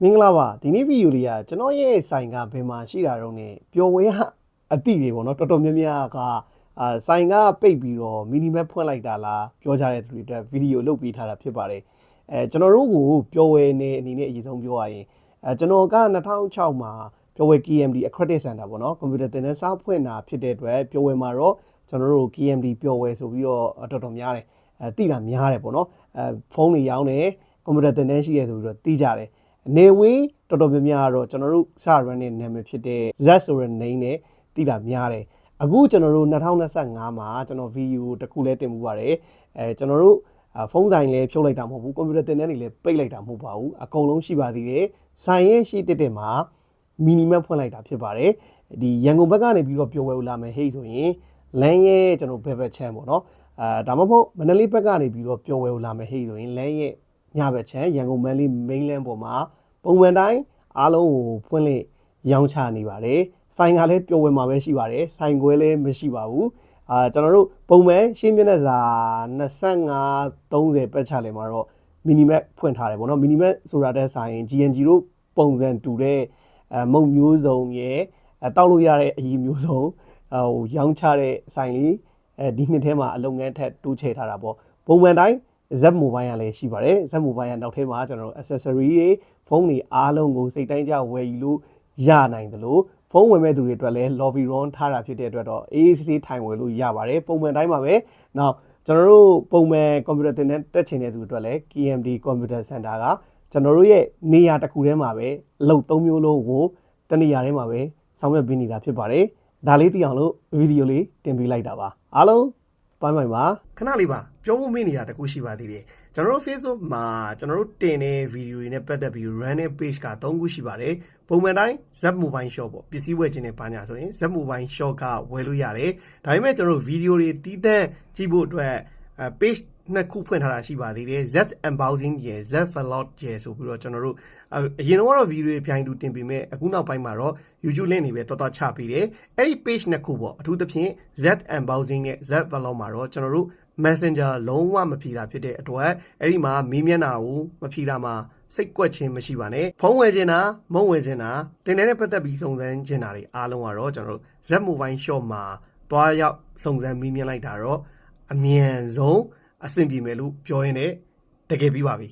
မင်္ဂလာပါဒီနေ့ဗီဒီယိုလေးကကျွန်တော်ရဲ့ဆိုင်ကဘယ်မှာရှိတာတော့ ਨੇ ပျော်ဝဲအတိတွေပေါ့နော်တော်တော်များများကဆိုင်ကပိတ်ပြီးတော့မီနီမက်ဖွင့်လိုက်တာလားပြောကြတဲ့သူတွေအတွက်ဗီဒီယိုလုပ်ပေးထားတာဖြစ်ပါတယ်ကျွန်တော်တို့ကိုပျော်ဝဲနေအနေနဲ့အရင်ဆုံးပြောရရင်ကျွန်တော်က2006မှာပျော်ဝဲ KMD Accredit Center ပေါ့နော်ကွန်ပျူတာသင်တန်းစာဖွင့်တာဖြစ်တဲ့အတွက်ပျော်ဝဲမှာတော့ကျွန်တော်တို့ KMD ပျော်ဝဲဆိုပြီးတော့တော်တော်များတယ်တိတာများတယ်ပေါ့နော်ဖုန်းတွေရောင်းတယ်ကွန်ပျူတာသင်တန်းရှိရဆိုပြီးတော့တိကြတယ်နေဝေးတော်တော်များများတော့ကျွန်တော်တို့စ run တဲ့နာမည်ဖြစ်တဲ့ Z ဆိုတဲ့ name နဲ့တိတာများတယ်အခုကျွန်တော်တို့2025မှာကျွန်တော်ဗီဒီယိုတစ်ခုလဲတင်မှုပါတယ်ကျွန်တော်တို့ဖုန်းဆိုင်လဲဖြုတ်လိုက်တာမဟုတ်ဘူးကွန်ပျူတာသင်တန်းတွေလဲပိတ်လိုက်တာမဟုတ်ပါဘူးအကုန်လုံးရှိပါသေးတယ်ဆိုင်ရဲ့ရှိတဲ့မှာမီနီမက်ဖွင့်လိုက်တာဖြစ်ပါတယ်ဒီရန်ကုန်ဘက်ကနေပြီးတော့ပျော်ဝဲလာမယ်ဟေ့ဆိုရင်လမ်းရဲ့ကျွန်တော်ဘယ်ဘက်ချမ်းပေါ့နော်ဒါမှမဟုတ်မန္တလေးဘက်ကနေပြီးတော့ပျော်ဝဲလာမယ်ဟေ့ဆိုရင်လမ်းရဲ့ညဘက်ချမ်းရန်ကုန်မန္တလေး main land ပေါ်မှာပုံမှန်တိုင်းအားလုံးကိုဖွင့်လှစ်ရောင်းချနေပါတယ်ဆိုင်ကလည်းပျော်ဝဲမှာပဲရှိပါတယ်ဆိုင်ခွဲလည်းမရှိပါဘူးကျွန်တော်တို့ပုံမှန်ရှင်းမျက်နှာစာ25-30ပတ်ချလဲမှာတော့မီနီမက်ဖွင့်ထားတယ်ပေါ့နော်မီနီမက်ဆိုတာတဲ့ဆိုင် GNG တို့ပုံစံတူတဲ့မုံမျိုးစုံရဲ့တောက်လို့ရတဲ့အရည်မျိုးစုံရောင်းချတဲ့ဆိုင်လေးဒီနှစ်ထဲမှာအလုပ်ငန်းထက်တိုးချဲ့ထားတာပေါ့ပုံမှန်တိုင်းZ Mobile ကလည်းရှိပါတယ် Z Mobile ကနောက်ထဲမှာကျွန်တော်တို့ accessory တွေဖုန်းတွေအားလုံးကိုစိတ်တိုင်းကြဝယ်ယူလို့ရနိုင်တယ်လို့ဖုန်းဝယ်မဲ့သူတွေအတွက်လည်း lobby run ထားတာဖြစ်တဲ့အတွက်တော့အေးဆေးထိုင်ဝယ်လို့ရပါတယ်ပုံမှန်တိုင်းပါပဲနောက်ကျွန်တော်တို့ပုံမှန်ကွန်ပျူတာသင်တန်းတက်ချင်တဲ့သူတွေအတွက်လည်း KMD Computer Center ကကျွန်တော်တို့ရဲ့နေရာတစ်ခုထဲမှာပဲအလုပ်၃မျိုးလုံးကိုတနေရာထဲမှာပဲဆောင်ရွက်ပေးနေတာဖြစ်ပါတယ်ဒါလေးသိအောင်လို့ဗီဒီယိုလေးတင်ပေးလိုက်တာပါအားလုံးပိုင်းပိုင်းပါခဏလေးပါပြောဖို့မေ့နေတာတခုရှိပါသေးတယ်ကျွန်တော်တို့ Facebook မှာကျွန်တော်တို့တင်တဲ့ဗီဒီယိုတွေနဲ့ပတ်သက်ပြီး run တဲ့ page က3ခုရှိပါတယ်ပုံမှန်တိုင်း Z Mobile Shop ပေါ့ပစ္စည်းဝယ်ခြင်းနဲ့ဘာညာဆိုရင် Z Mobile Shop ကဝယ်လို့ရတယ်ဒါပေမဲ့ကျွန်တော်တို့ဗီဒီယိုတွေတီးတန့်ကြည့်ဖို့အတွက် page နှစ်ခုဖွင့်ထားတာရှိပါသေးတယ် Z Unboxing ရယ် Z Vlog ရယ်ဆိုပြီးတော့ကျွန်တော်တို့အရင်တော့ဗီဒီယိုတွေပြိုင်တူတင်ပေးမယ်အခုနောက်ပိုင်းမှာတော့ YouTube link တွေပဲတော်တော်ချပေးတယ်အဲ့ဒီ page နှစ်ခုပေါ့အထူးသဖြင့် Z Unboxing နဲ့ Z Vlog မှာတော့ကျွန်တော်တို့ Messenger လုံးဝမဖြေတာဖြစ်တဲ့အတွက်အဲ့ဒီမှာမီးမျက်နှာကိုမဖြေတာမှာစိတ်ကွက်ခြင်းမရှိပါနဲ့ဖုန်းဝယ်ခြင်းတာမုံဝယ်ခြင်းတာတင်တဲ့ပတ်သက်ပြီးစုံစမ်းခြင်းတာတွေအားလုံးကတော့ကျွန်တော်တို့ Z Mobile Shop မှာတွားရောက်စုံစမ်းမီးမြင်လိုက်တာတော့အမြန်ဆုံးအဆင်ပြေမယ်လို့ပြောရင်းနဲ့တကယ်ပြီးပါပြီ